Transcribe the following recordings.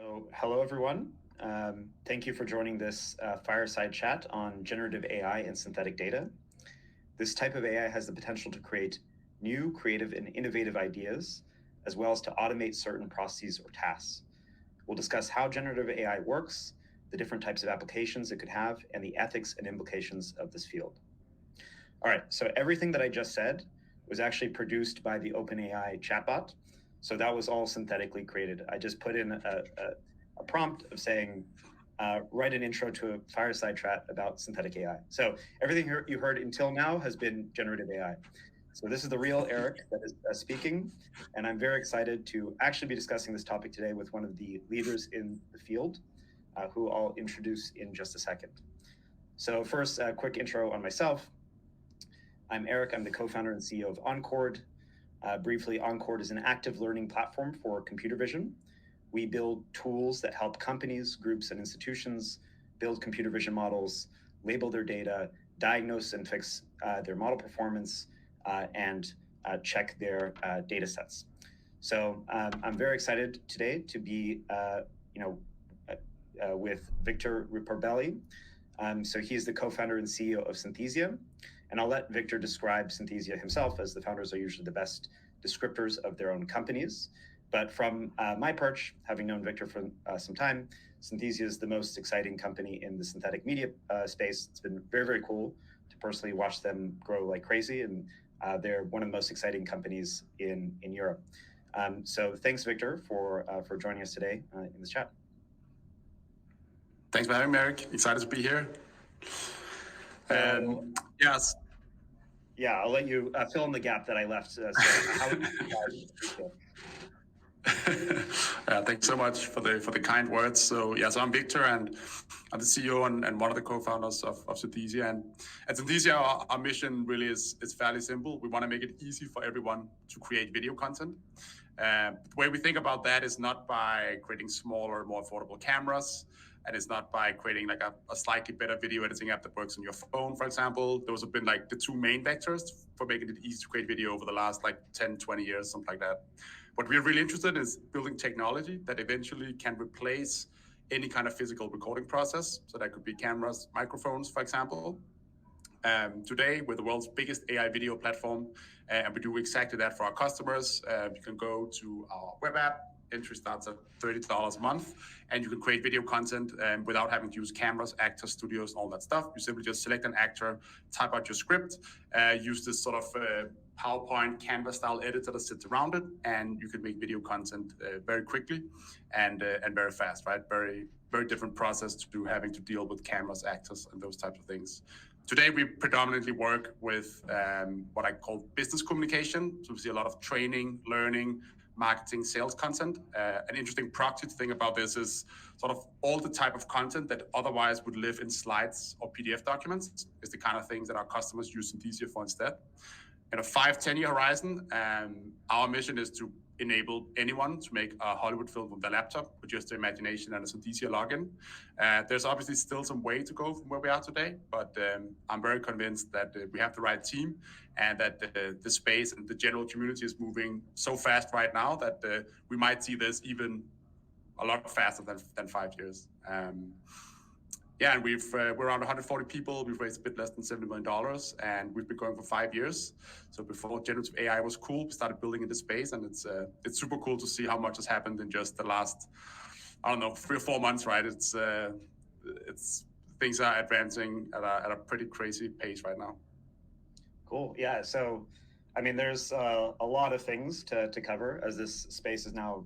So, hello everyone. Thank you for joining this fireside chat on generative AI and synthetic data. This type of AI has the potential to create new, creative, and innovative ideas, as well as to automate certain processes or tasks. We'll discuss how generative AI works, the different types of applications it could have, and the ethics and implications of this field. All right, so everything that I just said was actually produced by the OpenAI chatbot. So that was all synthetically created. I just put in a prompt of saying, write an intro to a fireside chat about synthetic AI. So everything you heard until now has been generative AI. So this is the real Eric that is speaking, and I'm very excited to actually be discussing this topic today with one of the leaders in the field, who I'll introduce in just a second. So first, a quick intro on myself. I'm Eric. I'm the co-founder and CEO of Encord. Briefly, Encord is an active learning platform for computer vision. We build tools that help companies, groups, and institutions build computer vision models, label their data, diagnose and fix their model performance, and check their data sets. So I'm very excited today to be with Victor Riparbelli. So he's the co-founder and CEO of Synthesia. And I'll let Victor describe Synthesia himself, as the founders are usually the best descriptors of their own companies. But from my perch, having known Victor for some time, Synthesia is the most exciting company in the synthetic media space. It's been very, very cool to personally watch them grow like crazy. And they're one of the most exciting companies in Europe. So thanks, Victor, for joining us today in this chat. Thanks for having me, Eric. Excited to be here. Yes. Yeah, I'll let you fill in the gap that I left. So how would you thanks so much for the kind words. So I'm Victor, and I'm the CEO and one of the co-founders of Synthesia. And at Synthesia, our mission really is fairly simple. We want to make it easy for everyone to create video content. The way we think about that is not by creating smaller, more affordable cameras. And it's not by creating like a slightly better video editing app that works on your phone, for example. Those have been like the two main vectors for making it easy to create video over the last like 10, 20 years, something like that. What we're really interested in is building technology that eventually can replace any kind of physical recording process. So that could be cameras, microphones, for example. Today, we're the world's biggest AI video platform, and we do exactly that for our customers. You can go to our web app. Entry starts at $30 a month, and you can create video content without having to use cameras, actors, studios, all that stuff. You simply just select an actor, type out your script, use this sort of PowerPoint Canva style editor that sits around it, and you can make video content very quickly and very fast, right? Very, very different process to having to deal with cameras, actors, and those types of things. Today, we predominantly work with what I call business communication. So we see a lot of training, learning, marketing, sales content. An interesting proxy to think about this is sort of all the type of content that otherwise would live in slides or PDF documents is the kind of things that our customers use Synthesia for instead. In a 5-10 year horizon, our mission is to enable anyone to make a Hollywood film with their laptop with just their imagination and a Synthesia login. There's obviously still some way to go from where we are today, but I'm very convinced that we have the right team and that the space and the general community is moving so fast right now that we might see this even a lot faster than 5 years. And we're around 140 people. We've raised a bit less than $70 million, and we've been going for 5 years. So before generative AI was cool, we started building in this space, and it's super cool to see how much has happened in just the last, 3 or 4 months, right? It's things are advancing at a pretty crazy pace right now. Cool. Yeah. So, I mean, there's a lot of things to cover, as this space is now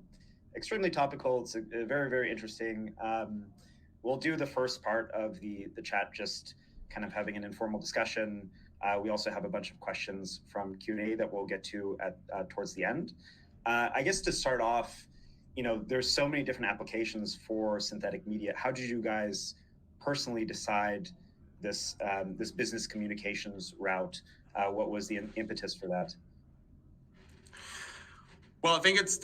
extremely topical. It's very, very interesting. We'll do the first part of the chat, just kind of having an informal discussion. We also have a bunch of questions from Q&A that we'll get to towards the end. I guess to start off, there's so many different applications for synthetic media. How did you guys personally decide this business communications route? What was the impetus for that? Well, I think it's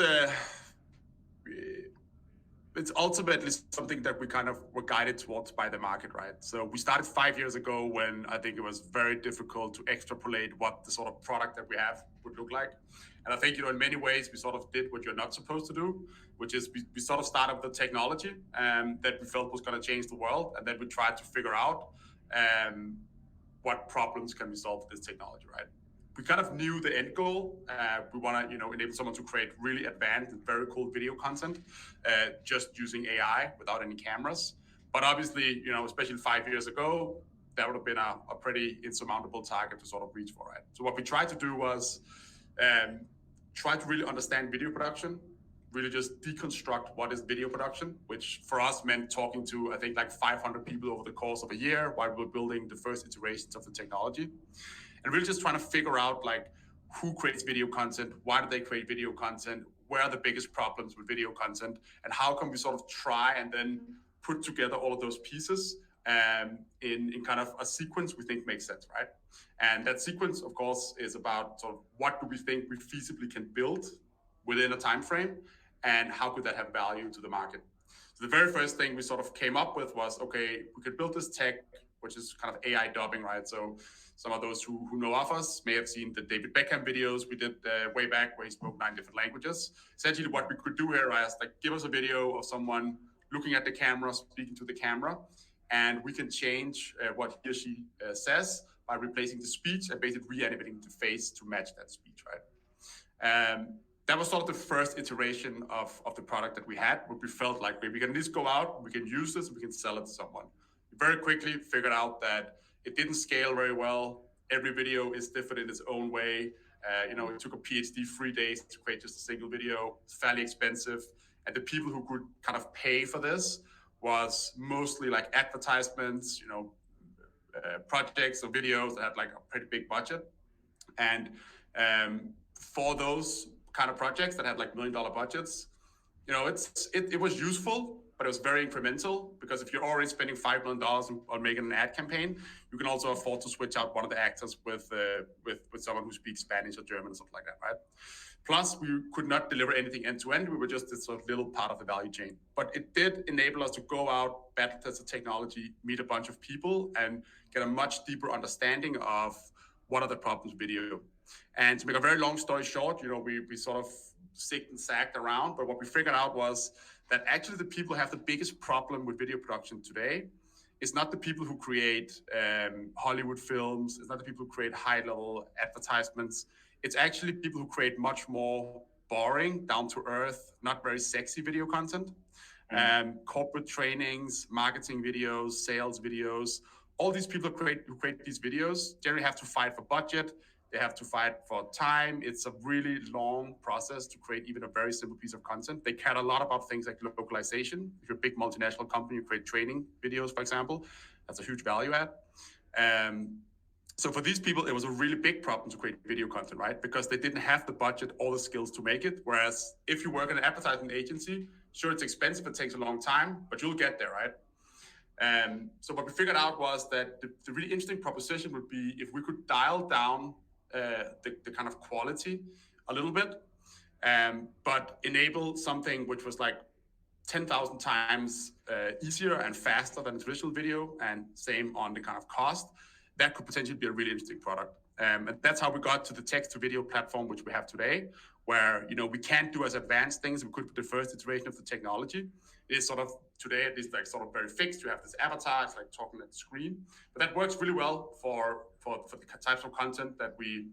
it's ultimately something that we kind of were guided towards by the market, right? So we started 5 years ago when I think it was very difficult to extrapolate what the sort of product that we have would look like. And I think, in many ways, we sort of did what you're not supposed to do, which is we sort of started with the technology that we felt was going to change the world. And then we tried to figure out what problems can we solve with this technology, right? We kind of knew the end goal. We want to, enable someone to create really advanced and very cool video content, just using AI without any cameras. But obviously, especially 5 years ago, that would have been a pretty insurmountable target to sort of reach for, right? So what we tried to do was try to really understand video production, really just deconstruct what is video production, which for us meant talking to, I think, like 500 people over the course of a year while we were building the first iterations of the technology. And really just trying to figure out who creates video content, why do they create video content, where are the biggest problems with video content, and how can we sort of try and then put together all of those pieces in kind of a sequence we think makes sense, right? And that sequence, of course, is about sort of what do we think we feasibly can build within a time frame, and how could that have value to the market. So the very first thing we sort of came up with was, okay, we could build this tech, which is kind of AI dubbing, right? So some of those who know of us may have seen the David Beckham videos we did way back where he spoke 9 different languages. Essentially what we could do here is give us a video of someone looking at the camera, speaking to the camera, and we can change what he or she says by replacing the speech and basically re-animating the face to match that speech, right? That was sort of the first iteration of the product that we had, where we felt like we can at least go out, we can use this, we can sell it to someone. We very quickly figured out that it didn't scale very well. Every video is different in its own way. It took a PhD 3 days to create just a single video. It's fairly expensive. And the people who could kind of pay for this was mostly like advertisements, projects or videos that had like a pretty big budget. And for those kind of projects that had like $1 million budgets, it was useful, but it was very incremental, because if you're already spending $5 million on making an ad campaign, you can also afford to switch out one of the actors with someone who speaks Spanish or German or something like that, right? Plus, we could not deliver anything end to end. We were just this sort of little part of the value chain. But it did enable us to go out, battle test the technology, meet a bunch of people, and get a much deeper understanding of what are the problems with video. And to make a very long story short, we sort of zigged and zagged around, but what we figured out was that actually the people who have the biggest problem with video production today is not the people who create Hollywood films, it's not the people who create high-level advertisements. It's actually people who create much more boring, down-to-earth, not very sexy video content. Corporate trainings, marketing videos, sales videos. All these people who create these videos generally have to fight for budget. They have to fight for time. It's a really long process to create even a very simple piece of content. They care a lot about things like localization. If you're a big multinational company, you create training videos, for example, that's a huge value add. So for these people, it was a really big problem to create video content, right? Because they didn't have the budget or the skills to make it. Whereas if you work in an advertising agency, sure, it's expensive, it takes a long time, but you'll get there, right? So what we figured out was that the really interesting proposition would be if we could dial down the kind of quality a little bit, but enable something which was like 10,000 times easier and faster than traditional video, and same on the kind of cost. That could potentially be a really interesting product. And that's how we got to the text-to-video platform, which we have today, where we can't do as advanced things as we could with the first iteration of the technology. It is sort of today at least like sort of very fixed. You have this avatar, it's like talking at the screen, but that works really well for the types of content that we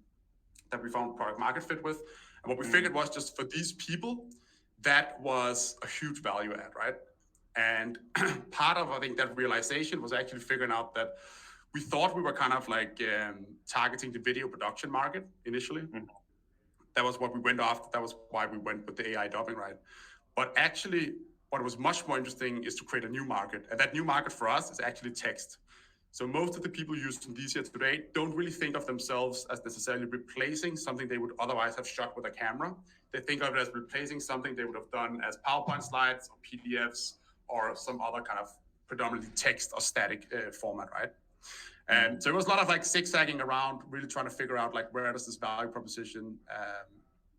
found product market fit with. And what we figured was just for these people, that was a huge value add, right? And part of, I think, that realization was actually figuring out that we thought we were kind of like targeting the video production market initially. That was what we went after. That was why we went with the AI dubbing, right? But actually, what was much more interesting is to create a new market. And that new market for us is actually text. So most of the people who use Synthesia today don't really think of themselves as necessarily replacing something they would otherwise have shot with a camera. They think of it as replacing something they would have done as PowerPoint slides or PDFs or some other kind of predominantly text or static format, right? And so it was a lot of like zigzagging around, really trying to figure out like where does this value proposition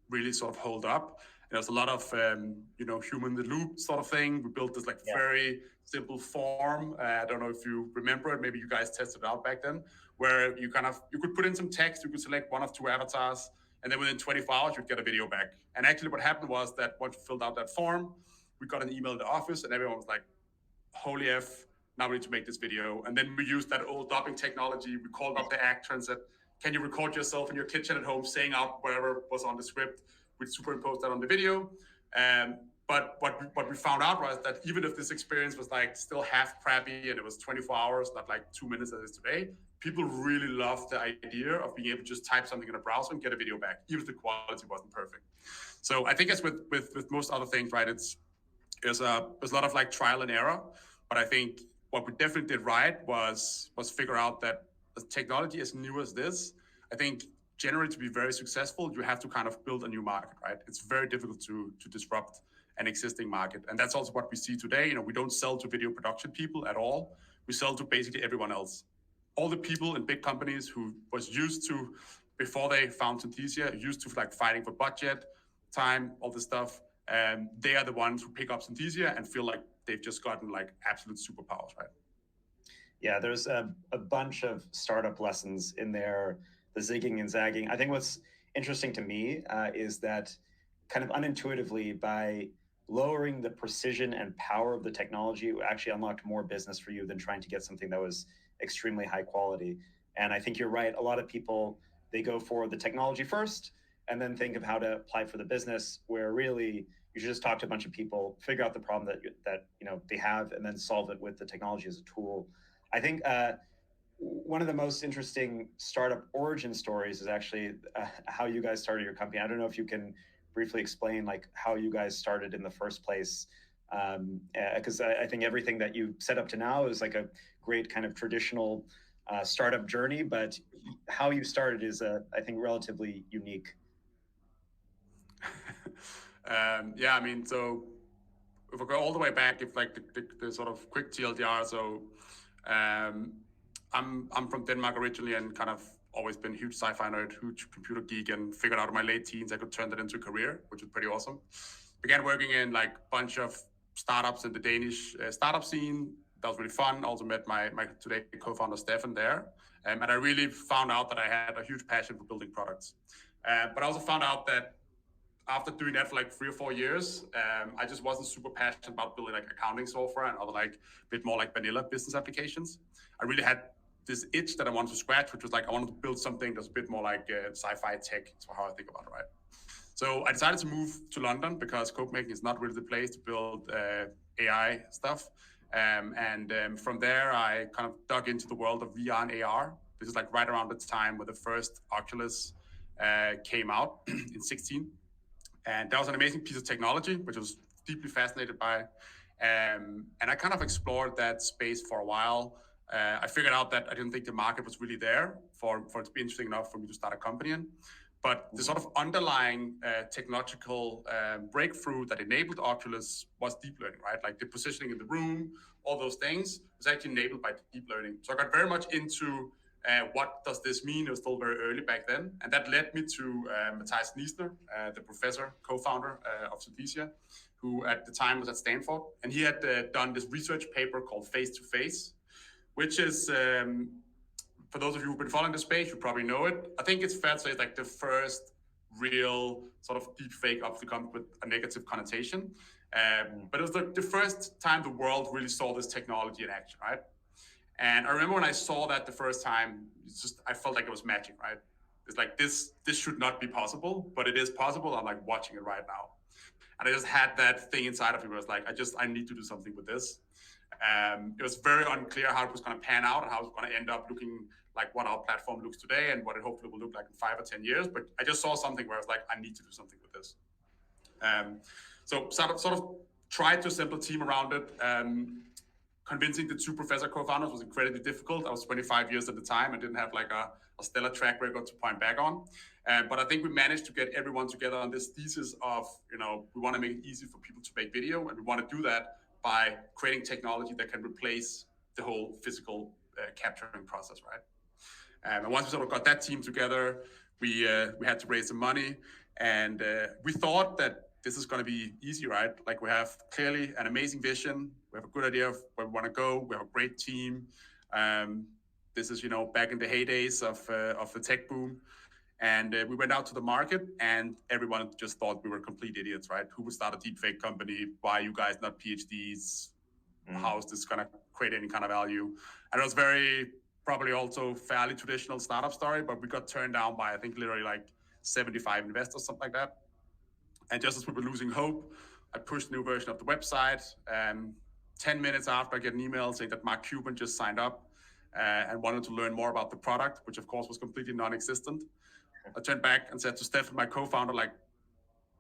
really sort of hold up. there's a lot of human in the loop sort of thing. We built this like very simple form. I don't know if you remember it. Maybe you guys tested it out back then, where you could put in some text. You could select one of two avatars, and then within 24 hours you'd get a video back. And actually, what happened was that once we filled out that form, we got an email in the office, and everyone was like, "Holy F! Now we need to make this video." And then we used that old dubbing technology. We called up the actor and said, "Can you record yourself in your kitchen at home saying out whatever was on the script?" We superimposed that on the video. But what we found out was that even if this experience was like still half crappy and it was 24 hours, not like 2 minutes as it is today, people really loved the idea of being able to just type something in a browser and get a video back, even if the quality wasn't perfect. So I think as with most other things, right, there's a lot of like trial and error. But I think what we definitely did right was figure out that the technology as new as this, I think generally to be very successful, you have to kind of build a new market, right? It's very difficult to disrupt an existing market. And that's also what we see today. We don't sell to video production people at all. We sell to basically everyone else. All the people in big companies who was used to, before they found Synthesia, used to like fighting for budget, time, all this stuff. They are the ones who pick up Synthesia and feel like they've just gotten like absolute superpowers, right? Yeah, there's a bunch of startup lessons in there, the zigging and zagging. I think what's interesting to me is that kind of unintuitively, by lowering the precision and power of the technology, it actually unlocked more business for you than trying to get something that was extremely high quality. And I think you're right. A lot of people, they go for the technology first and then think of how to apply for the business, where really you should just talk to a bunch of people, figure out the problem that they have, and then solve it with the technology as a tool. I think one of the most interesting startup origin stories is actually how you guys started your company. I don't know if you can briefly explain like how you guys started in the first place, because I think everything that you set up to now is like a great kind of traditional startup journey, but how you started is I think relatively unique. Yeah, I mean, so if we go all the way back, if like the sort of quick TLDR, so I'm from Denmark originally and kind of always been a huge sci-fi nerd, huge computer geek, and figured out in my late teens I could turn that into a career, which was pretty awesome. Began working in like a bunch of startups in the Danish startup scene. That was really fun. Also met my today co-founder Stefan there. And I really found out that I had a huge passion for building products. But I also found out that after doing that for like 3 or 4 years, I just wasn't super passionate about building like accounting software and other like a bit more like vanilla business applications. I really had this itch that I wanted to scratch, which was like I wanted to build something that's a bit more like sci-fi tech. That's how I think about it, right? So I decided to move to London because Copenhagen is not really the place to build AI stuff. From there, I kind of dug into the world of VR and AR. This is like right around the time where the first Oculus came out in 2016. And that was an amazing piece of technology, which I was deeply fascinated by. And I kind of explored that space for a while. I figured out that I didn't think the market was really there for it to be interesting enough for me to start a company in. But the sort of underlying technological breakthrough that enabled Oculus was deep learning, right? Like the positioning in the room, all those things was actually enabled by deep learning. So I got very much into what does this mean? It was still very early back then. And that led me to Matthias Niesner, the professor, co-founder of Synthesia, who at the time was at Stanford. And he had done this research paper called Face to Face, which is, for those of you who've been following the space, you probably know it. I think it's fair to say it's like the first real sort of deep fake up to come with a negative connotation. But it was the first time the world really saw this technology in action, right? And I remember when I saw that the first time, I felt like it was magic, right? It's like, this should not be possible, but it is possible. I'm like watching it right now. And I just had that thing inside of me where I was like, I need to do something with this. It was very unclear how it was going to pan out and how it was going to end up looking like what our platform looks today and what it hopefully will look like in 5 or 10 years. But I just saw something where I was like, I need to do something with this. So sort of tried to assemble a team around it. Convincing the 2 professor co-founders was incredibly difficult. I was 25 years at the time. I didn't have like a stellar track record to point back on. But I think we managed to get everyone together on this thesis of, we want to make it easy for people to make video. And we want to do that by creating technology that can replace the whole physical capturing process, right? And once we sort of got that team together, we had to raise some money. And we thought that this is going to be easy, right? Like we have clearly an amazing vision. We have a good idea of where we want to go. We have a great team. This is, back in the heydays of the tech boom. And we went out to the market and everyone just thought we were complete idiots, right? Who would start a deepfake company? Why are you guys not PhDs? How is this going to create any kind of value? And it was probably also fairly traditional startup story, but we got turned down by, I think, literally like 75 investors, something like that. And just as we were losing hope, I pushed a new version of the website. 10 minutes after, I get an email saying that Mark Cuban just signed up and wanted to learn more about the product, which of course was completely non-existent. I turned back and said to Stefan, my co-founder, like,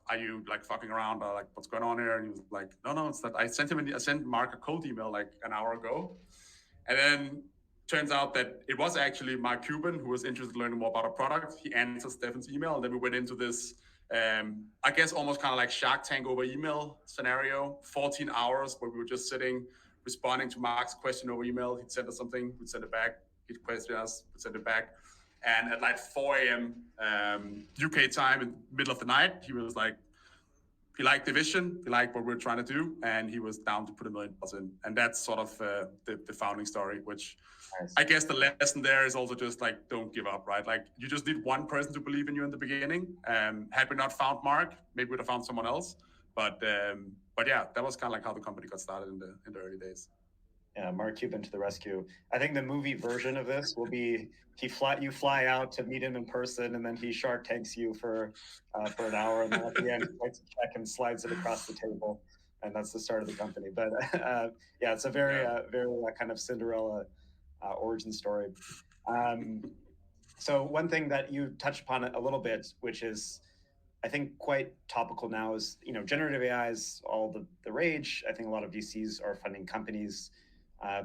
are you like fucking around or like what's going on here? And he was like, no, it's that I sent Mark a cold email like an hour ago. And then turns out that it was actually Mark Cuban who was interested in learning more about our product. He answered Stefan's email, and then we went into this, I guess almost kind of like Shark Tank over email scenario, 14 hours where we were just sitting, responding to Mark's question over email. He'd send us something, we'd send it back. He'd question us, we'd send it back. And at like 4 a.m. UK time in the middle of the night, he was like, he liked the vision, he liked what we were trying to do, and he was down to put $1 million in. And that's sort of the founding story, which nice. I guess the lesson there is also just like, don't give up, right? Like you just need one person to believe in you in the beginning. Had we not found Mark, maybe we'd have found someone else. But yeah, that was kind of like how the company got started in the early days. Yeah, Mark Cuban to the rescue. I think the movie version of this will be you fly out to meet him in person, and then he Shark Tanks you for an hour, and then at the end he writes a check and slides it across the table, and that's the start of the company. But yeah, it's a very kind of Cinderella origin story. So one thing that you touched upon a little bit, which is I think quite topical now, is generative AI is all the rage. I think a lot of VCs are funding companies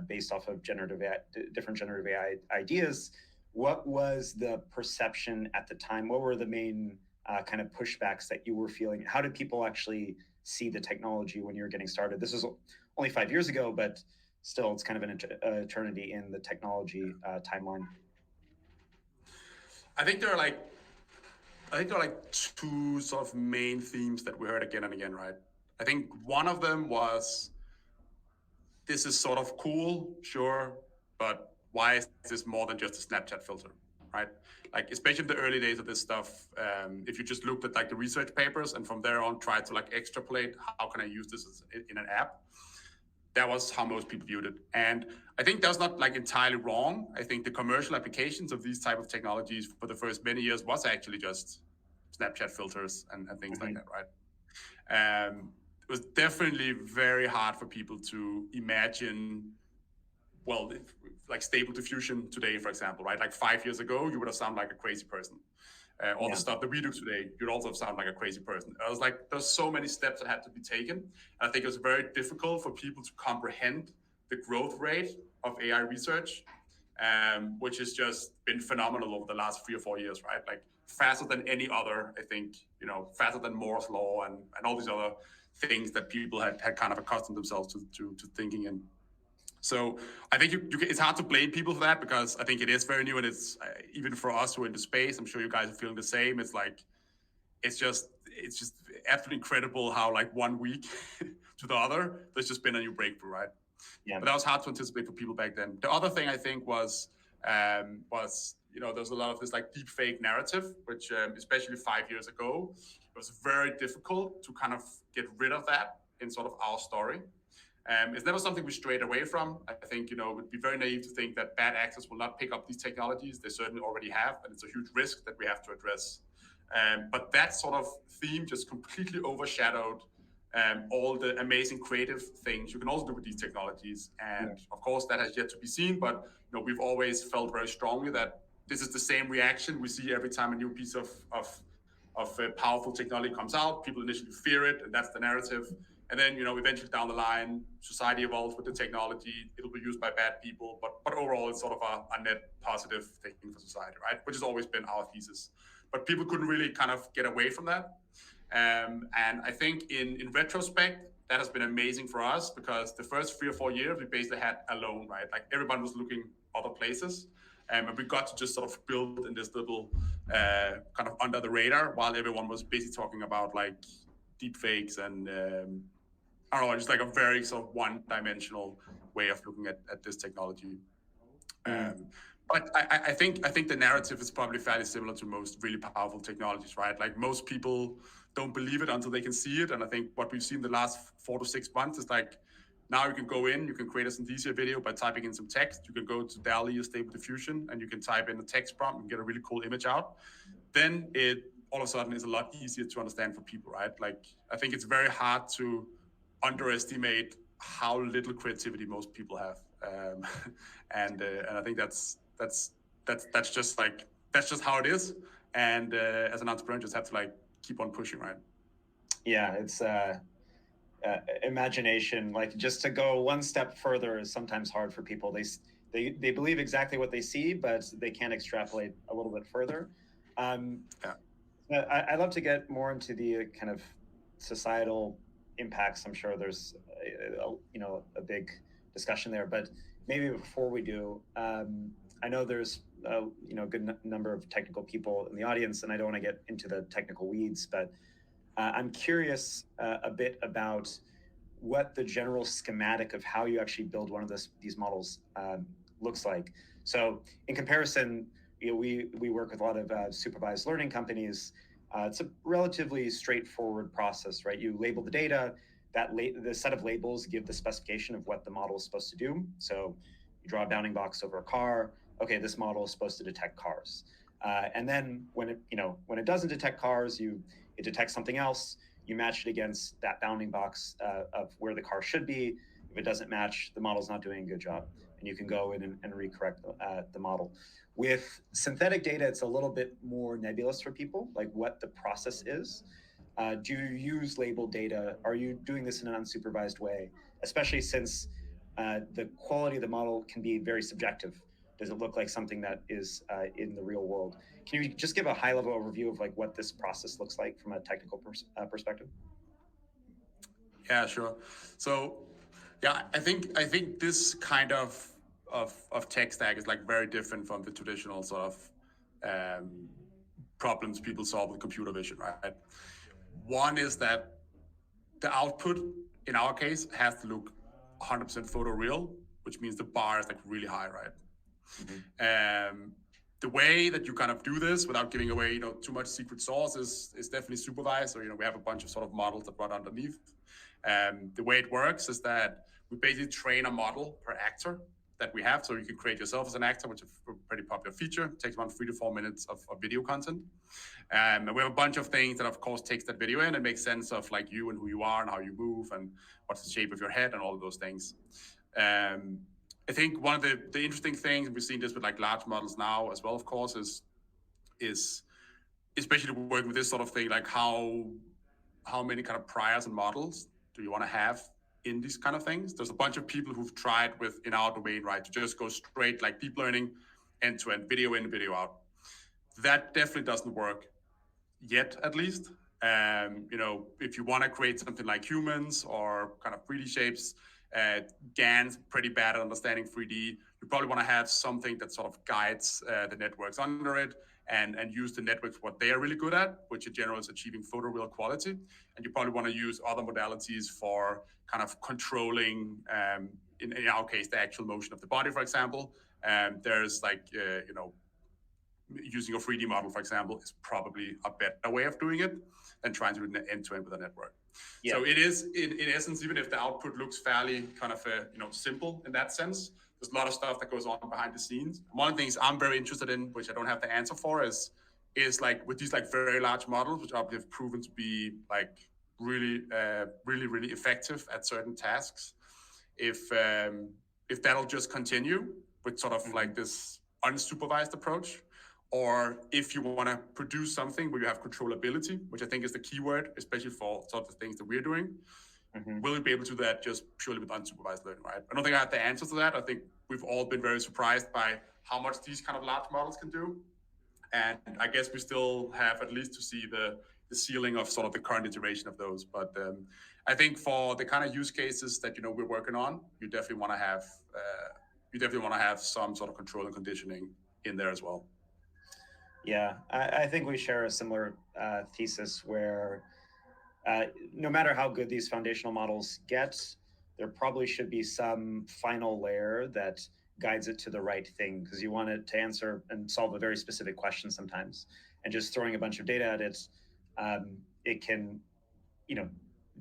based off of different generative AI ideas. What was the perception at the time? What were the main kind of pushbacks that you were feeling? How did people actually see the technology when you were getting started? This was only 5 years ago, but still, it's kind of an eternity in the technology timeline. I think there are like two sort of main themes that we heard again and again, right? I think one of them was, this is sort of cool, sure, but why is this more than just a Snapchat filter, right? Like, especially in the early days of this stuff, if you just looked at like the research papers and from there on tried to like extrapolate, how can I use this in an app? That was how most people viewed it. And I think that's not like entirely wrong. I think the commercial applications of these type of technologies for the first many years was actually just Snapchat filters and things like that, right? It was definitely very hard for people to imagine, well, like Stable Diffusion today, for example, right? Like 5 years ago, you would have sounded like a crazy person. All the stuff that we do today, you'd also sound like a crazy person. I was like, there's so many steps that had to be taken. And I think it was very difficult for people to comprehend the growth rate of AI research, which has just been phenomenal over the last 3 or 4 years, right? Like faster than any other, I think, faster than Moore's law and all these other things that people had kind of accustomed themselves to thinking in. So I think it's hard to blame people for that, because I think it is very new, and it's even for us who are in the space, I'm sure you guys are feeling the same. It's like, it's just absolutely incredible how like 1 week to the other, there's just been a new breakthrough, right? Yeah. But that was hard to anticipate for people back then. The other thing I think was there's a lot of this like deep fake narrative, which especially 5 years ago, it was very difficult to kind of get rid of that in sort of our story. It's never something we strayed away from. I think, it would be very naive to think that bad actors will not pick up these technologies. They certainly already have, and it's a huge risk that we have to address. But that sort of theme just completely overshadowed all the amazing creative things you can also do with these technologies. And of course, that has yet to be seen, but we've always felt very strongly that this is the same reaction we see every time a new piece of powerful technology comes out. People initially fear it, and that's the narrative. And then, eventually down the line, society evolves with the technology. It'll be used by bad people, but overall, it's sort of a net positive thing for society, right? Which has always been our thesis. But people couldn't really kind of get away from that. And I think in retrospect, that has been amazing for us, because the first 3 or 4 years, we basically had alone, right? Like everyone was looking other places. And we got to just sort of build in this little kind of under the radar, while everyone was basically talking about like deep fakes and I don't know, just like a very sort of one-dimensional way of looking at this technology. But I think the narrative is probably fairly similar to most really powerful technologies, right? Like most people don't believe it until they can see it. And I think what we've seen the last 4 to 6 months is like, now you can go in, you can create a Synthesia video by typing in some text. You can go to DALL-E or Stable Diffusion, and you can type in a text prompt and get a really cool image out. Then it all of a sudden is a lot easier to understand for people, right? Like, I think it's very hard to underestimate how little creativity most people have. And I think that's just like, that's just how it is. And as an entrepreneur, you just have to like keep on pushing, right? Yeah, it's imagination. Like, just to go one step further is sometimes hard for people. They believe exactly what they see, but they can't extrapolate a little bit further. I'd love to get more into the kind of societal impacts. I'm sure there's a big discussion there, but maybe before we do, I know there's a good number of technical people in the audience, and I don't want to get into the technical weeds, but I'm curious a bit about what the general schematic of how you actually build one of these models looks like. So in comparison, we work with a lot of supervised learning companies. It's a relatively straightforward process, right? You label the data, the set of labels give the specification of what the model is supposed to do. So you draw a bounding box over a car. Okay, this model is supposed to detect cars. And then when it doesn't detect cars, it detects something else. You match it against that bounding box of where the car should be. If it doesn't match, the model's not doing a good job, and you can go in and recorrect the model. With synthetic data, it's a little bit more nebulous for people, like what the process is. Do you use labeled data? Are you doing this in an unsupervised way? Especially since the quality of the model can be very subjective. Does it look like something that is in the real world? Can you just give a high-level overview of like what this process looks like from a technical perspective? Yeah, sure. So, yeah, I think this kind of tech stack is like very different from the traditional sort of problems people solve with computer vision, right? One is that the output, in our case, has to look 100% photoreal, which means the bar is like really high, right? The way that you kind of do this without giving away, too much secret sauce is definitely supervised. So, we have a bunch of sort of models that run underneath. The way it works is that we basically train a model per actor that we have. So you can create yourself as an actor, which is a pretty popular feature. It takes around 3 to 4 minutes of video content. And we have a bunch of things that, of course, takes that video in and makes sense of like you and who you are and how you move and what's the shape of your head and all of those things. I think one of the interesting things, we've seen this with like large models now as well, of course, is especially working with this sort of thing, like how many kind of priors and models do you want to have in these kind of things? There's a bunch of people who've tried in our domain, right, to just go straight like deep learning, end to end, video in, video out. That definitely doesn't work yet, at least. If you want to create something like humans or kind of 3D shapes, GAN's pretty bad at understanding 3D. You probably want to have something that sort of guides the networks under it and use the networks what they are really good at, which in general is achieving photoreal quality. And you probably want to use other modalities for kind of controlling, in our case, the actual motion of the body, for example. There's like, using a 3D model, for example, is probably a better way of doing it than trying to do it end-to-end with a network. Yeah. So it is, in essence, even if the output looks fairly kind of simple in that sense, there's a lot of stuff that goes on behind the scenes. One of the things I'm very interested in, which I don't have the answer for, is like with these like very large models, which obviously have proven to be like really effective at certain tasks. If that'll just continue with sort of like this unsupervised approach, or if you want to produce something where you have controllability, which I think is the key word, especially for sort of things that we're doing, will you be able to do that just purely with unsupervised learning, right? I don't think I have the answer to that. I think we've all been very surprised by how much these kind of large models can do. And I guess we still have at least to see the ceiling of sort of the current iteration of those. But I think for the kind of use cases that, we're working on, you definitely want to have some sort of control and conditioning in there as well. Yeah, I think we share a similar thesis where no matter how good these foundational models get, there probably should be some final layer that guides it to the right thing, because you want it to answer and solve a very specific question sometimes. And just throwing a bunch of data at it, it can,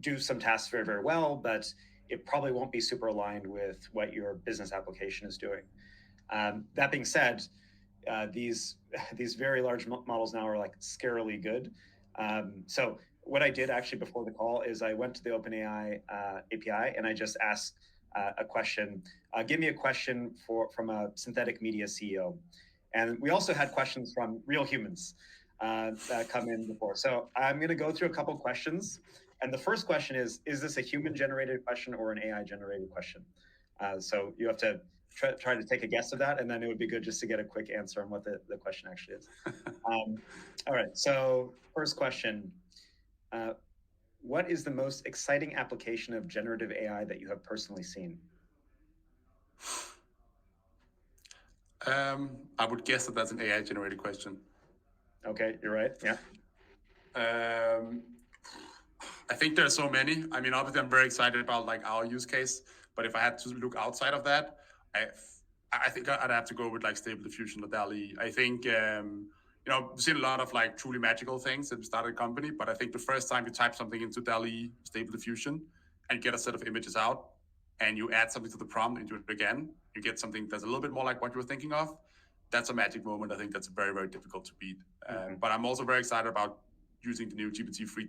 do some tasks very, very well, but it probably won't be super aligned with what your business application is doing. That being said, these very large models now are like scarily good. So what I did actually before the call is I went to the OpenAI API and I just asked a question. Give me a question from a synthetic media CEO. And we also had questions from real humans that come in before. So I'm going to go through a couple questions. And the first question is this a human-generated question or an AI-generated question? So you have to try to take a guess of that, and then it would be good just to get a quick answer on what the question actually is. All right, so first question. What is the most exciting application of generative AI that you have personally seen? I would guess that that's an AI-generated question. Okay, you're right, yeah. I think there are so many. I mean, obviously, I'm very excited about like our use case, but if I had to look outside of that, I think I'd have to go with like Stable Diffusion or DALL-E. I think, we've seen a lot of like truly magical things since we started a company, but I think the first time you type something into DALL-E, Stable Diffusion, and get a set of images out, and you add something to the prompt and do it again, you get something that's a little bit more like what you were thinking of. That's a magic moment. I think that's very, very difficult to beat. But I'm also very excited about using the new GPT-3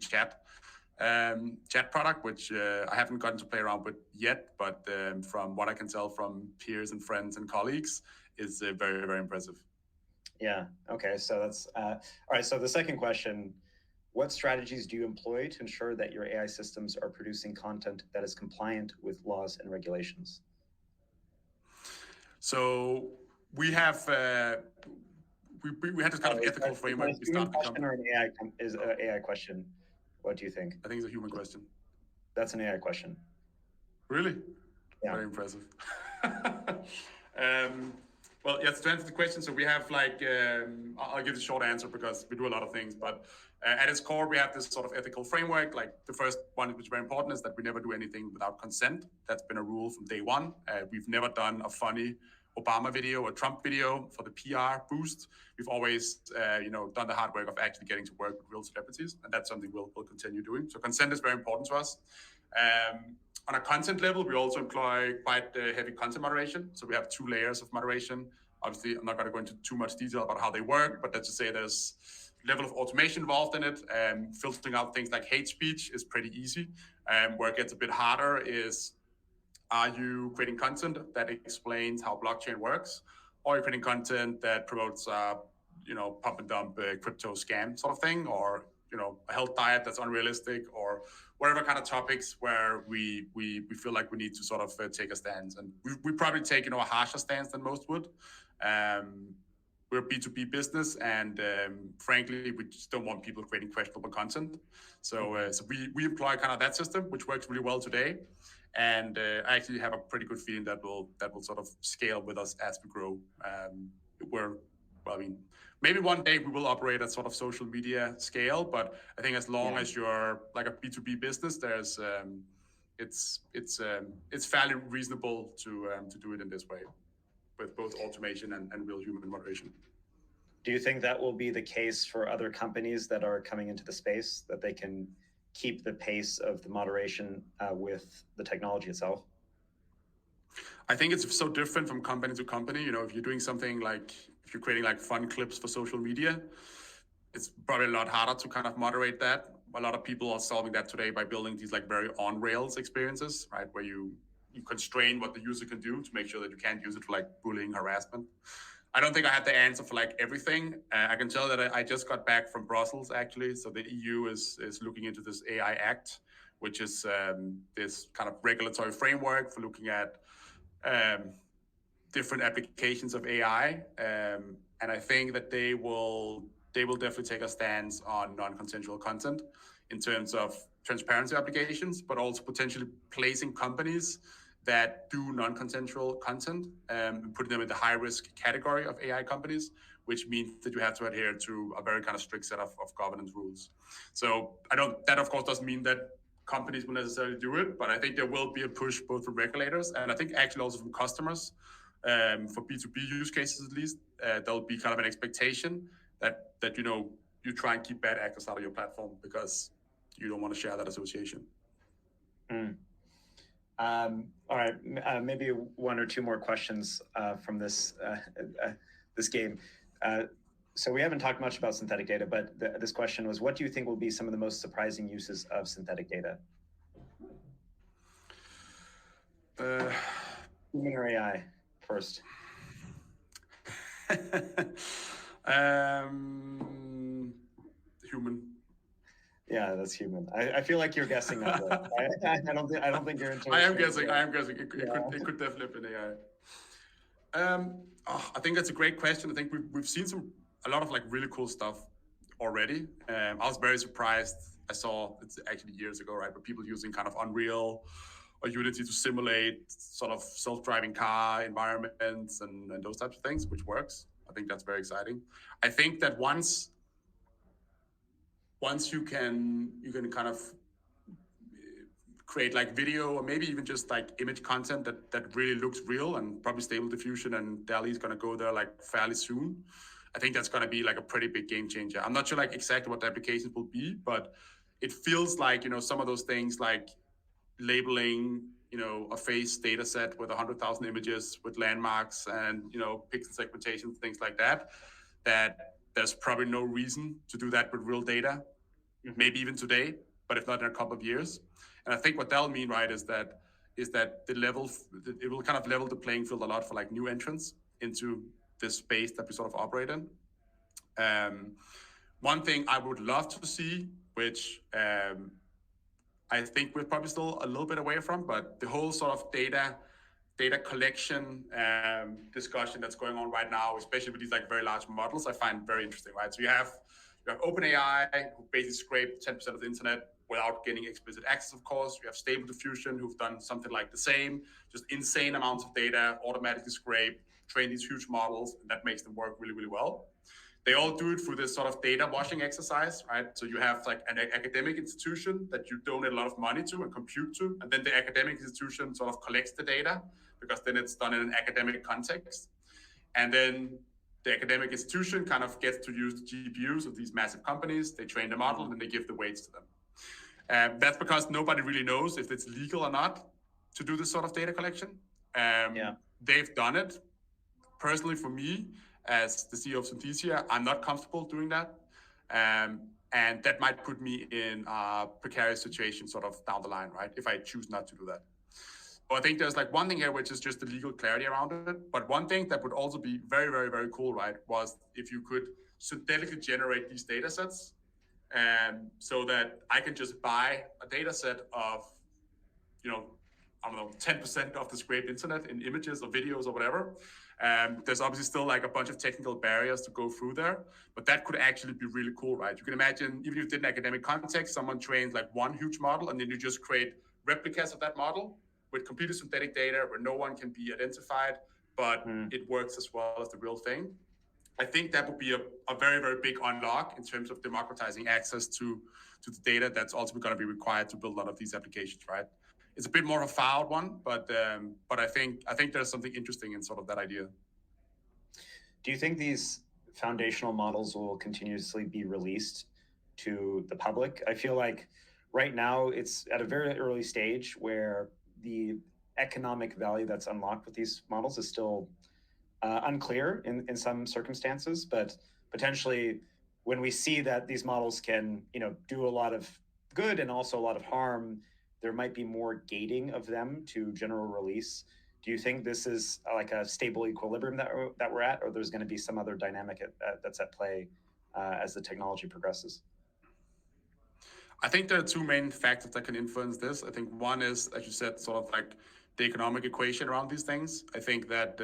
chat product, which I haven't gotten to play around with yet, but from what I can tell from peers and friends and colleagues, is very, very impressive. Yeah, okay, so that's, all right, so the second question, what strategies do you employ to ensure that your AI systems are producing content that is compliant with laws and regulations? So we have, we had this kind of ethical framework. Is it a human question or an AI question? What do you think? I think it's a human question. That's an AI question. Really? Yeah. Very impressive. Well, yes, to answer the question, so we have like, I'll give the short answer because we do a lot of things, but at its core, we have this sort of ethical framework. Like the first one, which is very important, is that we never do anything without consent. That's been a rule from day one. We've never done a funny Obama video or Trump video for the PR boost. We've always, done the hard work of actually getting to work with real celebrities, and that's something we'll continue doing. So consent is very important to us. On a content level, we also employ quite heavy content moderation. So we have 2 layers of moderation. Obviously, I'm not going to go into too much detail about how they work, but let's just say there's a level of automation involved in it. Filtering out things like hate speech is pretty easy. Where it gets a bit harder is, are you creating content that explains how blockchain works? Or are you creating content that promotes, pump and dump crypto scam sort of thing? Or, a health diet that's unrealistic, or whatever kind of topics where we feel like we need to sort of take a stance. And we probably take, a harsher stance than most would. We're a B2B business, and frankly, we just don't want people creating questionable content. So we employ kind of that system, which works really well today. And I actually have a pretty good feeling that will sort of scale with us as we grow. Maybe one day we will operate at sort of social media scale, but I think as long as you're like a B2B business, there's it's fairly reasonable to do it in this way, with both automation and real human moderation. Do you think that will be the case for other companies that are coming into the space, that they can keep the pace of the moderation with the technology itself? I think it's so different from company to company. If you're doing something like, if you're creating like fun clips for social media, it's probably a lot harder to kind of moderate that. A lot of people are solving that today by building these like very on rails experiences, right? Where you constrain what the user can do to make sure that you can't use it for like bullying, harassment. I don't think I have the answer for like everything. I can tell that I just got back from Brussels actually. So the EU is looking into this AI Act, which is this kind of regulatory framework for looking at different applications of AI. And I think that they will definitely take a stance on non-consensual content in terms of transparency obligations, but also potentially placing companies that do non-consensual content and putting them in the high-risk category of AI companies, which means that you have to adhere to a very kind of strict set of governance rules. So that of course doesn't mean that companies will necessarily do it, but I think there will be a push both from regulators and I think actually also from customers, for B2B use cases at least. There'll be kind of an expectation that you try and keep bad actors out of your platform because you don't want to share that association. All right, maybe one or two more questions from this this game. So we haven't talked much about synthetic data, but this question was, what do you think will be some of the most surprising uses of synthetic data? Human or AI first? Human. Yeah, that's human. I feel like you're guessing that way. I don't think you're into. I am guessing. It could definitely be an AI. I think that's a great question. I think we've seen a lot of like really cool stuff already. I was very surprised. I saw it's actually years ago, right? But people using kind of Unreal or Unity to simulate sort of self-driving car environments and those types of things, which works. I think that's very exciting. I think that once you can kind of create like video or maybe even just like image content that really looks real, and probably Stable Diffusion and DALL-E is going to go there like fairly soon. I think that's going to be like a pretty big game changer. I'm not sure like exactly what the applications will be, but it feels like, some of those things like labeling, a face data set with 100,000 images with landmarks and, pixel segmentation, things like that there's probably no reason to do that with real data, maybe even today, but if not in a couple of years. And I think what that'll mean, right, is that it will kind of level the playing field a lot for like new entrants into this space that we sort of operate in. One thing I would love to see, which I think we're probably still a little bit away from, but the whole sort of data collection discussion that's going on right now, especially with these like very large models, I find very interesting, right? So you have OpenAI, who basically scraped 10% of the internet without getting explicit access, of course. You have Stable Diffusion, who've done something like the same, just insane amounts of data, automatically scrape, train these huge models, and that makes them work really, really well. They all do it through this sort of data washing exercise, right? So you have like an academic institution that you donate a lot of money to and compute to, and then the academic institution sort of collects the data because then it's done in an academic context. And then the academic institution kind of gets to use the GPUs of these massive companies. They train the model and then they give the weights to them. That's because nobody really knows if it's legal or not to do this sort of data collection. They've done it. Personally, for me, as the CEO of Synthesia, I'm not comfortable doing that. And that might put me in a precarious situation sort of down the line, right? If I choose not to do that. So I think there's like one thing here, which is just the legal clarity around it. But one thing that would also be very, very, very cool, right, was if you could synthetically generate these data sets, so that I can just buy a data set of, 10% of the scraped internet in images or videos or whatever. There's obviously still like a bunch of technical barriers to go through there, but that could actually be really cool, right? You can imagine, even if you did an academic context, someone trains like one huge model and then you just create replicas of that model with completely synthetic data where no one can be identified, but it works as well as the real thing. I think that would be a very, very big unlock in terms of democratizing access to the data that's ultimately going to be required to build a lot of these applications, right? It's a bit more of a filed one, but I think there's something interesting in sort of that idea. Do you think these foundational models will continuously be released to the public? I feel like right now it's at a very early stage where the economic value that's unlocked with these models is still unclear in some circumstances, but potentially when we see that these models can, do a lot of good and also a lot of harm, there might be more gating of them to general release. Do you think this is like a stable equilibrium that we're at, or there's going to be some other dynamic that's at play as the technology progresses? I think there are two main factors that can influence this. I think one is, as you said, sort of like the economic equation around these things. I think that,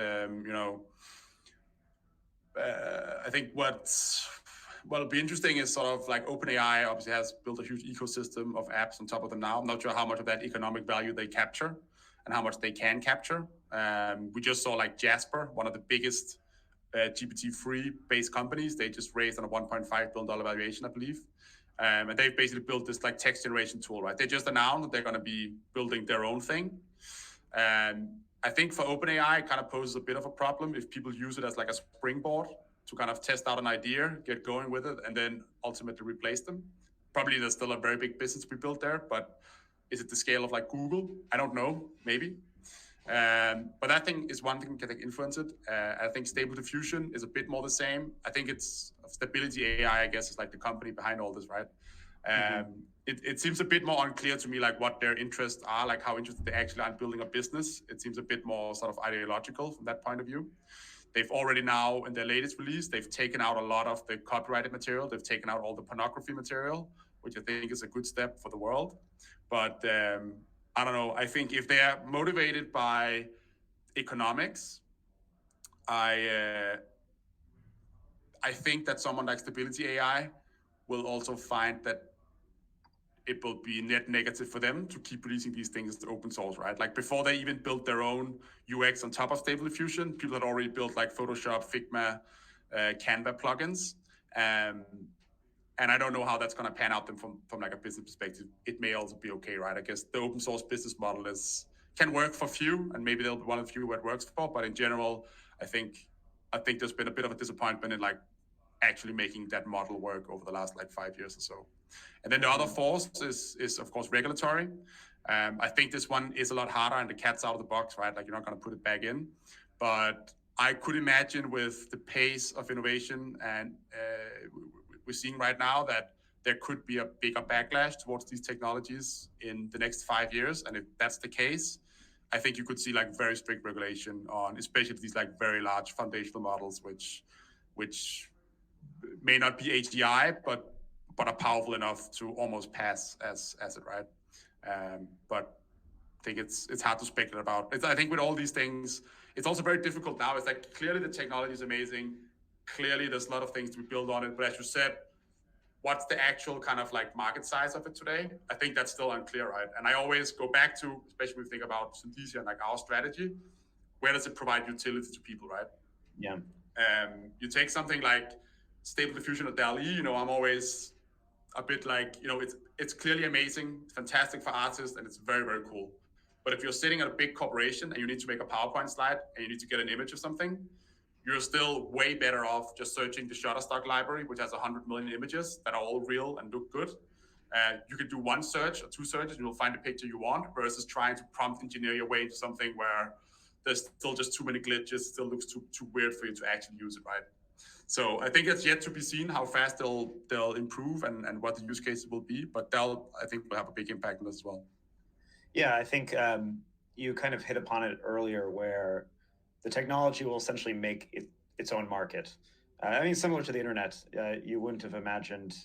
I think what'll be interesting is sort of like OpenAI obviously has built a huge ecosystem of apps on top of them now. I'm not sure how much of that economic value they capture and how much they can capture. We just saw like Jasper, one of the biggest GPT-3 based companies. They just raised on a $1.5 billion valuation, I believe. And they've basically built this like text generation tool, right? They just announced that they're going to be building their own thing. And I think for OpenAI, it kind of poses a bit of a problem if people use it as like a springboard to kind of test out an idea, get going with it, and then ultimately replace them. Probably there's still a very big business to be built there, but is it the scale of like Google? I don't know, maybe. But that thing is one thing that can influence it. I think Stable Diffusion is a bit more the same. I think it's Stability AI, I guess, is like the company behind all this, right? It seems a bit more unclear to me, like what their interests are, like how interested they actually are in building a business. It seems a bit more sort of ideological from that point of view. They've already now, in their latest release, they've taken out a lot of the copyrighted material. They've taken out all the pornography material, which I think is a good step for the world. But I don't know. I think if they are motivated by economics, I think that someone like Stability AI will also find that it will be net negative for them to keep releasing these things as open source, right? Like before they even built their own UX on top of Stable Diffusion, people had already built like Photoshop, Figma, Canva plugins. And I don't know how that's going to pan out them from like a business perspective. It may also be okay, right? I guess the open source business model can work for few, and maybe they'll be one of the few where it works for. But in general, I think there's been a bit of a disappointment in like actually making that model work over the last like 5 years or so. And then the other force is of course regulatory. I think this one is a lot harder, and the cat's out of the box, right? Like you're not going to put it back in. But I could imagine with the pace of innovation and we're seeing right now that there could be a bigger backlash towards these technologies in the next 5 years. And if that's the case, I think you could see like very strict regulation on especially these like very large foundational models, which may not be HDI, but are powerful enough to almost pass as it, right? But I think it's hard to speculate about. I think with all these things, it's also very difficult now. It's like clearly the technology is amazing. Clearly there's a lot of things to be built on it. But as you said, what's the actual kind of like market size of it today? I think that's still unclear, right? And I always go back to, especially when we think about Synthesia and like our strategy, where does it provide utility to people, right? Yeah. You take something like Stable Diffusion or DALL-E, I'm always a bit like, it's clearly amazing, it's fantastic for artists, and it's very, very cool. But if you're sitting at a big corporation and you need to make a PowerPoint slide and you need to get an image of something, you're still way better off just searching the Shutterstock library, which has 100 million images that are all real and look good. You can do one search or two searches and you'll find the picture you want, versus trying to prompt engineer your way into something where there's still just too many glitches, still looks too weird for you to actually use it, right? So I think it's yet to be seen how fast they'll improve and what the use cases will be, but I think will have a big impact on this as well. Yeah, I think you kind of hit upon it earlier, where the technology will essentially make its own market. I mean, similar to the internet, you wouldn't have imagined,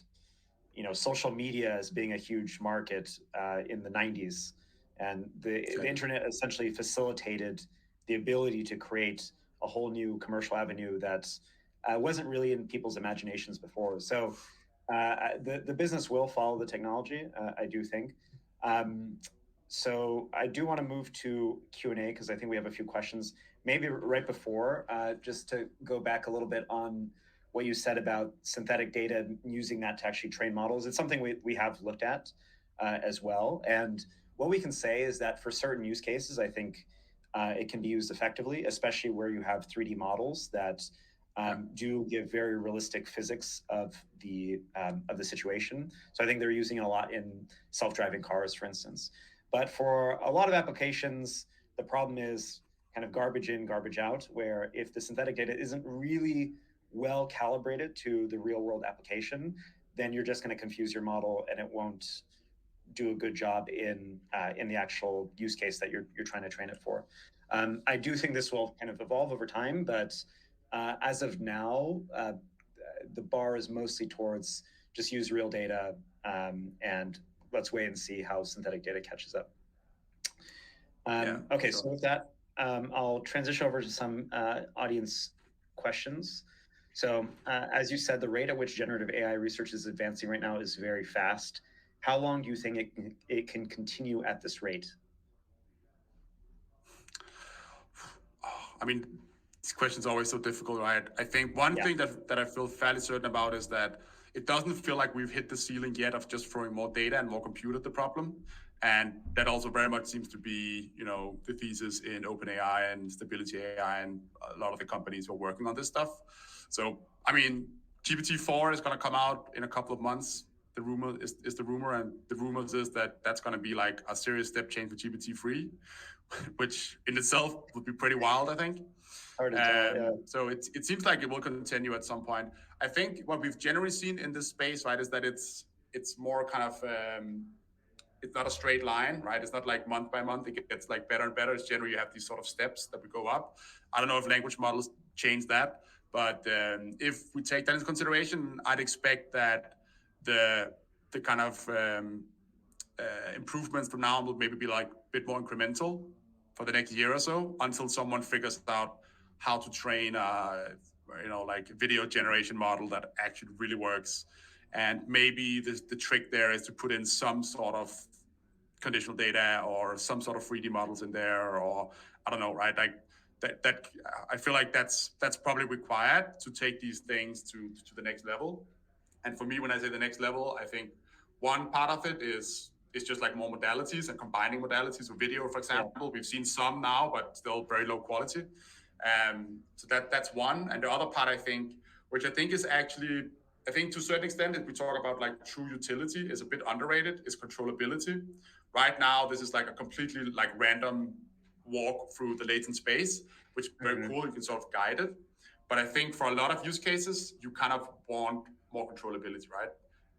social media as being a huge market in the 90s. And the internet essentially facilitated the ability to create a whole new commercial avenue that wasn't really in people's imaginations before. So the business will follow the technology, I do think. So I do want to move to Q&A because I think we have a few questions. Maybe right before, just to go back a little bit on what you said about synthetic data and using that to actually train models. It's something we have looked at as well. And what we can say is that for certain use cases, I think it can be used effectively, especially where you have 3D models that do give very realistic physics of the situation. So I think they're using it a lot in self-driving cars, for instance. But for a lot of applications, the problem is kind of garbage in, garbage out, where if the synthetic data isn't really well calibrated to the real world application, then you're just going to confuse your model and it won't do a good job in the actual use case that you're trying to train it for. I do think this will kind of evolve over time, but as of now, the bar is mostly towards just use real data and let's wait and see how synthetic data catches up. Okay, sure. So with that, I'll transition over to some audience questions. So as you said, the rate at which generative AI research is advancing right now is very fast. How long do you think it can continue at this rate? I mean, this question is always so difficult, right? I think one thing that I feel fairly certain about is that it doesn't feel like we've hit the ceiling yet of just throwing more data and more compute at the problem. And that also very much seems to be, the thesis in OpenAI and Stability AI and a lot of the companies who are working on this stuff. So, I mean, GPT-4 is going to come out in a couple of months. The rumor is the rumor, and the rumors is that that's going to be like a serious step change for GPT-3, which in itself would be pretty wild, I think. Hard to tell, yeah. So it seems like it will continue at some point. I think what we've generally seen in this space, right, is that it's more kind of it's not a straight line, right? It's not like month by month it gets like better and better. It's generally you have these sort of steps that we go up. I don't know if language models change that, but if we take that into consideration, I'd expect that the kind of improvements from now on will maybe be like a bit more incremental for the next year or so until someone figures out how to train like video generation model that actually really works. And maybe the trick there is to put in some sort of conditional data or some sort of 3D models in there, or I don't know, right? Like that I feel like that's probably required to take these things to the next level. And for me, when I say the next level, I think one part of it is just like more modalities and combining modalities with video, for example. We've seen some now, but still very low quality. So that's one. And the other part, I think, which I think is actually, I think to a certain extent, if we talk about like true utility, is a bit underrated, is controllability. Right now, this is like a completely like random walk through the latent space, which is very cool. You can sort of guide it. But I think for a lot of use cases, you kind of want more controllability, right?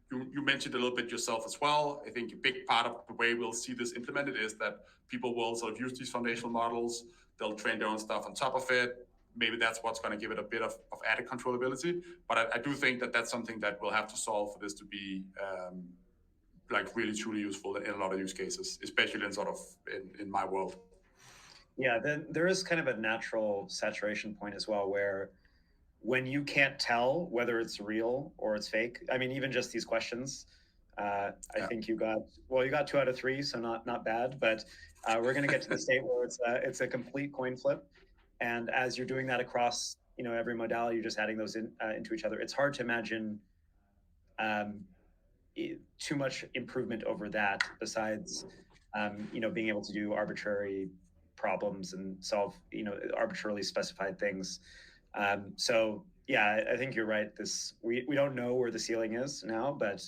You mentioned a little bit yourself as well. I think a big part of the way we'll see this implemented is that people will sort of use these foundational models. They'll train their own stuff on top of it. Maybe that's what's going to give it a bit of added controllability. But I do think that that's something that we'll have to solve for this to be like really truly useful in a lot of use cases, especially in sort of in my world. Yeah, then there is kind of a natural saturation point as well, where when you can't tell whether it's real or it's fake, I mean, even just these questions, I think you got 2 out of 3, so not bad. But we're going to get to the state where it's a complete coin flip, and as you're doing that across every modality, you're just adding those into each other. It's hard to imagine too much improvement over that, besides being able to do arbitrary problems and solve arbitrarily specified things. So yeah, I think you're right. We don't know where the ceiling is now, but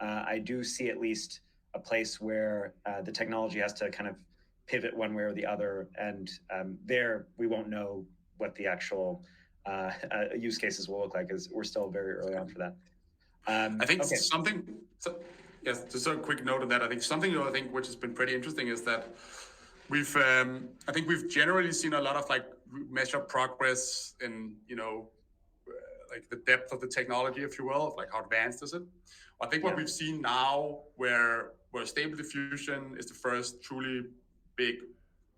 I do see at least a place where the technology has to kind of pivot one way or the other, and there we won't know what the actual use cases will look like, as we're still very early on for that. I think yes, just a quick note on that. I think something which has been pretty interesting is that I think we've generally seen a lot of like measure progress in like the depth of the technology, if you will, of like how advanced is it. I think what we've seen now, where Stable Diffusion is the first truly big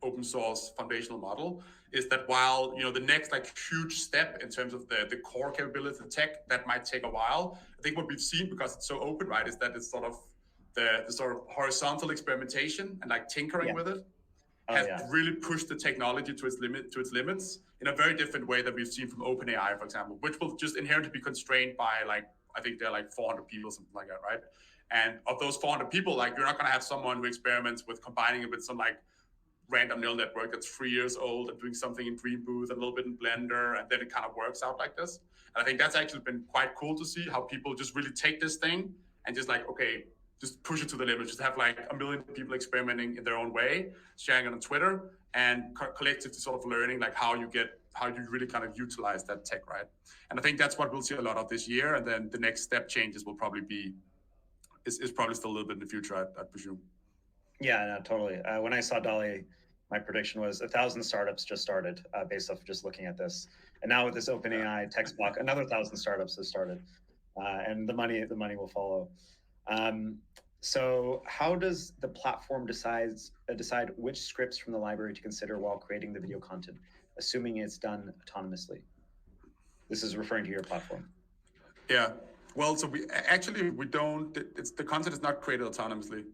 open source foundational model, is that while the next like huge step in terms of the core capability of the tech, that might take a while. I think what we've seen, because it's so open, right, is that it's sort of the sort of horizontal experimentation and like tinkering with it has really pushed the technology to its limits in a very different way that we've seen from OpenAI, for example, which will just inherently be constrained by like, I think they're like 400 people, something like that, right? And of those 400 people, like you're not going to have someone who experiments with combining it with some like random neural network that's 3 years old and doing something in Dream Booth, a little bit in Blender, and then it kind of works out like this. And I think that's actually been quite cool to see how people just really take this thing and just like, okay, just push it to the limit. Just have like 1 million people experimenting in their own way, sharing it on Twitter, and collectively sort of learning like how you really kind of utilize that tech, right? And I think that's what we'll see a lot of this year. And then the next step changes will probably be is probably still a little bit in the future, I'd presume. Yeah, no, totally. When I saw DALL-E, my prediction was 1,000 startups just started based off just looking at this. And now with this OpenAI text block, another 1,000 startups have started, and the money will follow. So how does the platform decide which scripts from the library to consider while creating the video content, assuming it's done autonomously? This is referring to your platform. Yeah. Well, so we don't. The content is not created autonomously.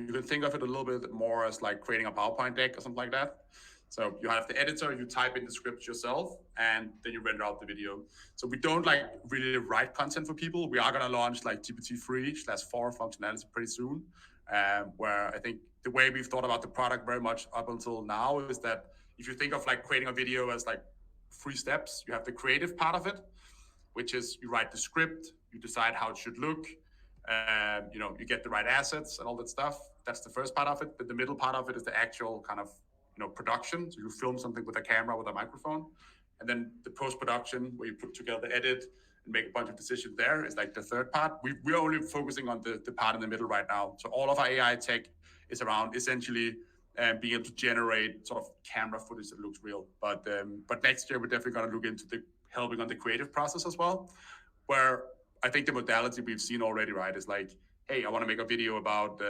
You can think of it a little bit more as like creating a PowerPoint deck or something like that. So you have the editor, you type in the script yourself, and then you render out the video. So we don't like really write content for people. We are gonna launch like GPT-3/4 functionality pretty soon, where I think the way we've thought about the product very much up until now is that if you think of like creating a video as like 3 steps, you have the creative part of it, which is you write the script, you decide how it should look, you get the right assets and all that stuff. That's the first part of it. But the middle part of it is the actual kind of production. So you film something with a camera, with a microphone, and then the post-production where you put together the edit and make a bunch of decisions there is like the third part. We're only focusing on the part in the middle right now. So all of our AI tech is around essentially being able to generate sort of camera footage that looks real. But next year we're definitely going to look into helping on the creative process as well, where I think the modality we've seen already, right, is like, hey, I want to make a video about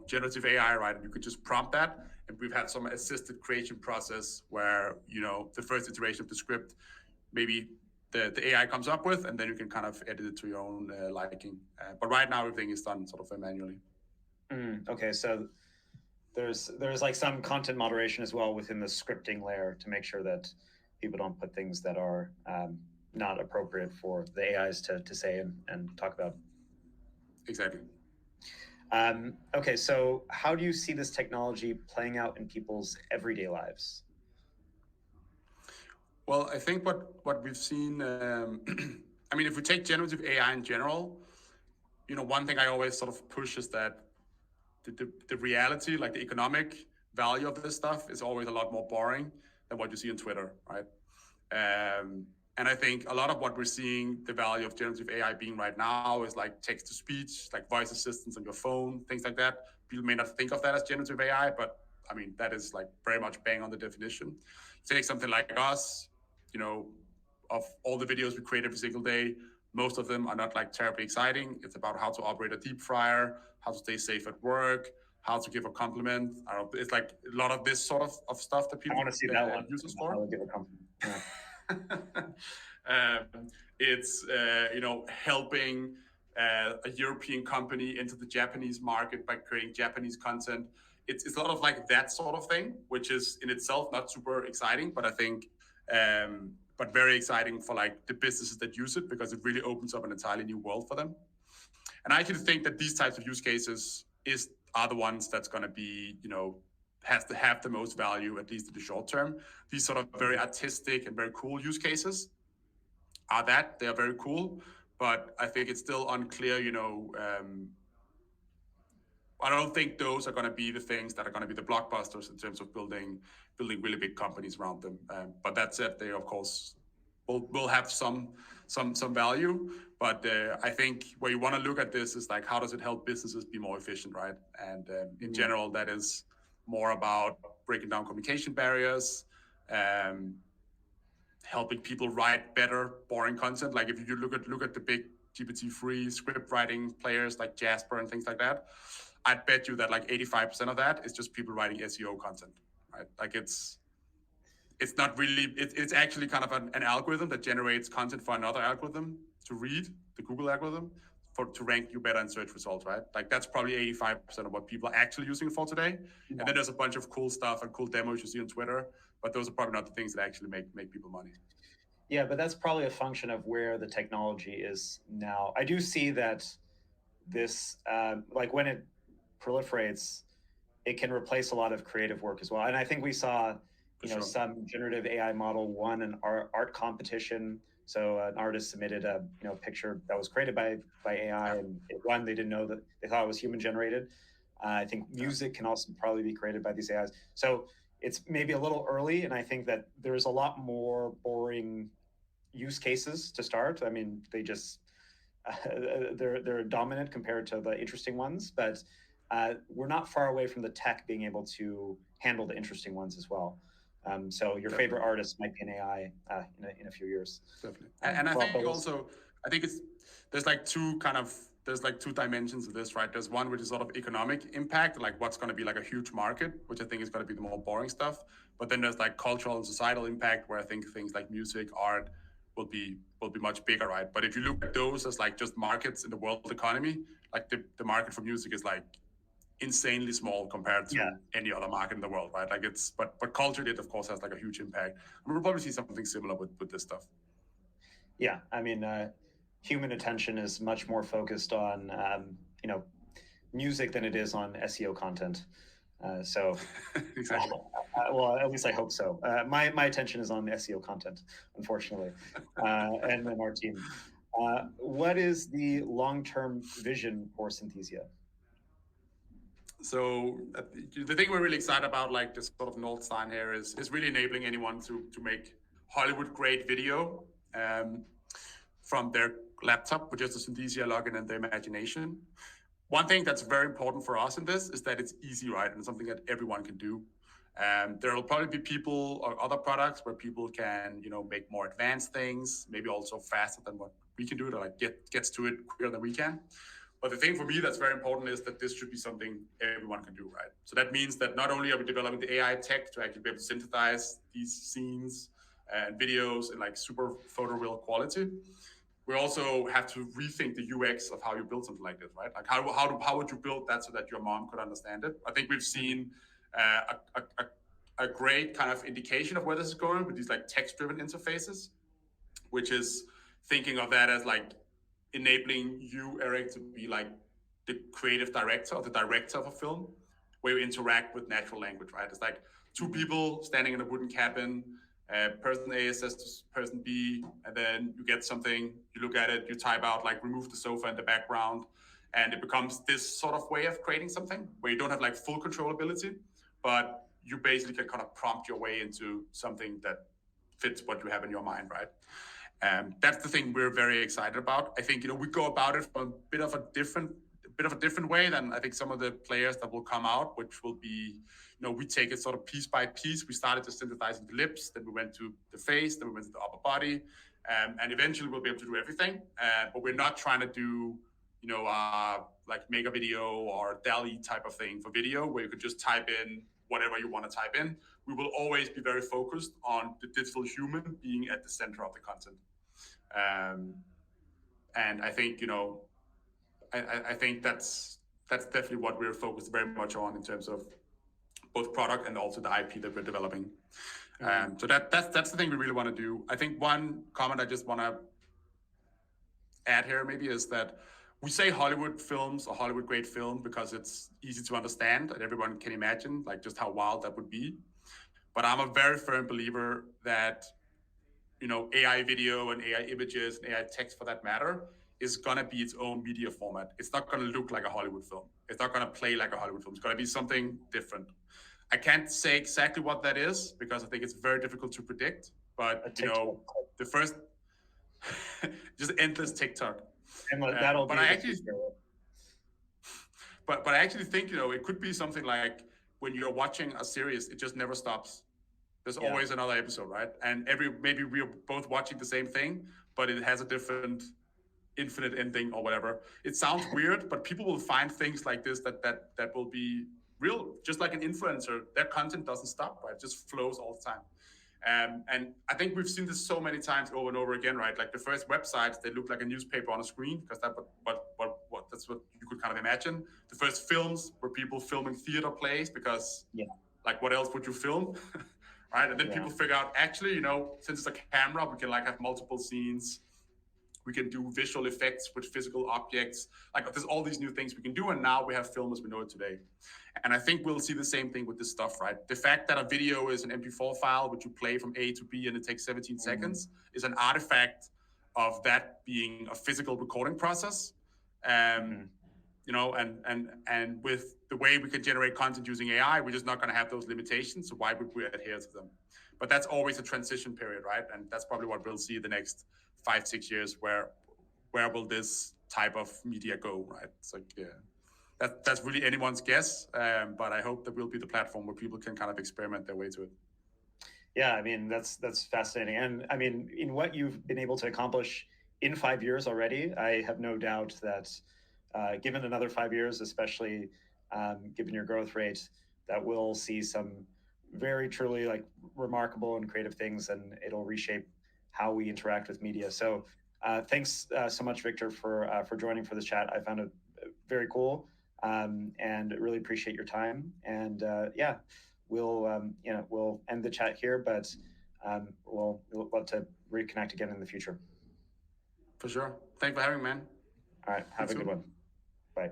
generative AI, right? And you could just prompt that. And we've had some assisted creation process where, the first iteration of the script, maybe the AI comes up with, and then you can kind of edit it to your own liking. But right now, everything is done sort of manually. Okay, so there's like some content moderation as well within the scripting layer to make sure that people don't put things that are not appropriate for the AIs to say and talk about. Exactly. Okay, so how do you see this technology playing out in people's everyday lives? Well, I think what we've seen, if we take generative AI in general, one thing I always sort of push is that the reality, like the economic value of this stuff is always a lot more boring than what you see on Twitter, right? And I think a lot of what we're seeing, the value of generative AI being right now is like text to speech, like voice assistants on your phone, things like that. People may not think of that as generative AI, but that is like very much bang on the definition. Take something like us, of all the videos we create every single day, most of them are not like terribly exciting. It's about how to operate a deep fryer, how to stay safe at work, how to give a compliment. It's like a lot of this sort of stuff that people I want to see that one. use us for. How to give a compliment. Yeah. It's helping a European company into the Japanese market by creating Japanese content. It's a lot of like that sort of thing, which is in itself not super exciting, but I think but very exciting for like the businesses that use it, because it really opens up an entirely new world for them. And I actually think that these types of use cases are the ones that's going to be has to have the most value, at least in the short term. These sort of very artistic and very cool use cases they are very cool, but I think it's still unclear, I don't think those are going to be the things that are going to be the blockbusters in terms of building really big companies around them. But that said, they of course will have some value. But I think where you want to look at this is like, how does it help businesses be more efficient, right? And in general, that is more about breaking down communication barriers, helping people write better, boring content. Like if you look at the big GPT-3 script writing players like Jasper and things like that, I'd bet you that like 85% of that is just people writing SEO content, right? Like it's not really, it's actually kind of an algorithm that generates content for another algorithm to read, the Google algorithm, to rank you better in search results, right? Like that's probably 85% of what people are actually using it for today. Yeah. And then there's a bunch of cool stuff and cool demos you see on Twitter, but those are probably not the things that actually make people money. Yeah, but that's probably a function of where the technology is now. I do see that this, like when it proliferates, it can replace a lot of creative work as well. And I think we saw, some generative AI model won an art competition. So an artist submitted a picture that was created by AI, and it won. They didn't know that, they thought it was human generated. I think music can also probably be created by these AIs. So it's maybe a little early, and I think that there's a lot more boring use cases to start. I mean, they just they're dominant compared to the interesting ones, but we're not far away from the tech being able to handle the interesting ones as well. So your favorite artist might be an AI in a few years. Definitely. And I think also, there's like two dimensions of this, right? There's one which is sort of economic impact, like what's going to be like a huge market, which I think is going to be the more boring stuff. But then there's like cultural and societal impact, where I think things like music, art will be much bigger, right? But if you look at those as like just markets in the world economy, like the market for music is like insanely small compared to Yeah. any other market in the world, right? Like but culture, it of course has like a huge impact. And we'll probably see something similar with this stuff. Yeah, I mean, human attention is much more focused on music than it is on SEO content. So, Exactly. well, at least I hope so. My attention is on SEO content, unfortunately, and our team. What is the long-term vision for Synthesia? So the thing we're really excited about, like this sort of North Star here, is really enabling anyone to make Hollywood grade video from their laptop with just a Synthesia login and their imagination. One thing that's very important for us in this is that it's easy, right? And something that everyone can do. There will probably be people or other products where people can, make more advanced things, maybe also faster than what we can do, to like gets to it quicker than we can. But the thing for me that's very important is that this should be something everyone can do, right? So that means that not only are we developing the AI tech to actually be able to synthesize these scenes and videos in like super photoreal quality, we also have to rethink the UX of how you build something like this, right? Like how would you build that so that your mom could understand it? I think we've seen a great kind of indication of where this is going with these like text-driven interfaces, which is thinking of that as like enabling you, Eric, to be like the creative director or the director of a film where you interact with natural language, right? It's like two people standing in a wooden cabin. Person A says to person B, and then you get something, you look at it, you type out like remove the sofa in the background, and it becomes this sort of way of creating something where you don't have like full controllability, but you basically can kind of prompt your way into something that fits what you have in your mind, right? That's the thing we're very excited about. I think we go about it from a bit of a different way than I think some of the players that will come out, which will be, we take it sort of piece by piece. We started to synthesizing the lips, then we went to the face, then we went to the upper body, and eventually we'll be able to do everything. But we're not trying to do, like make a video or DALL-E type of thing for video where you could just type in whatever you want to type in. We will always be very focused on the digital human being at the center of the content. And I think, I think that's definitely what we're focused very much on in terms of both product and also the IP that we're developing. So that's the thing we really want to do. I think one comment I just want to add here maybe is that we say Hollywood films or Hollywood great film because it's easy to understand and everyone can imagine like just how wild that would be. But I'm a very firm believer that AI video and AI images and AI text for that matter is going to be its own media format. It's not going to look like a Hollywood film. It's not going to play like a Hollywood film. It's going to be something different. I can't say exactly what that is because I think it's very difficult to predict. But, the first, just endless TikTok. And that'll but be I actually, but I actually think, it could be something like when you're watching a series, it just never stops. There's always another episode, right? And maybe we're both watching the same thing, but it has a different infinite ending or whatever. It sounds weird, but people will find things like this that will be real. Just like an influencer, their content doesn't stop, right? It just flows all the time. And I think we've seen this so many times over and over again, right? Like the first websites, they look like a newspaper on a screen because that's what you could kind of imagine. The first films were people filming theater plays because, like, what else would you film? Right? And then people figure out, actually, since it's a camera, we can like have multiple scenes. We can do visual effects with physical objects. Like there's all these new things we can do. And now we have film as we know it today. And I think we'll see the same thing with this stuff, right? The fact that a video is an MP4 file, which you play from A to B and it takes 17 seconds is an artifact of that being a physical recording process. And with the way we can generate content using AI, we're just not going to have those limitations. So why would we adhere to them? But that's always a transition period, right? And that's probably what we'll see the next 5-6 years. Where will this type of media go, right? It's like, that's really anyone's guess. But I hope that we'll be the platform where people can kind of experiment their way to it. Yeah, I mean, that's fascinating. And I mean, in what you've been able to accomplish in 5 years already, I have no doubt that given another 5 years, especially given your growth rate, that we'll see some very truly like remarkable and creative things, and it'll reshape how we interact with media. So thanks so much, Victor, for joining for this chat. I found it very cool. and really appreciate your time. And yeah, we'll end the chat here, but we'll love to reconnect again in the future. For sure. Thanks for having me, man. All right, have a good one. Bye.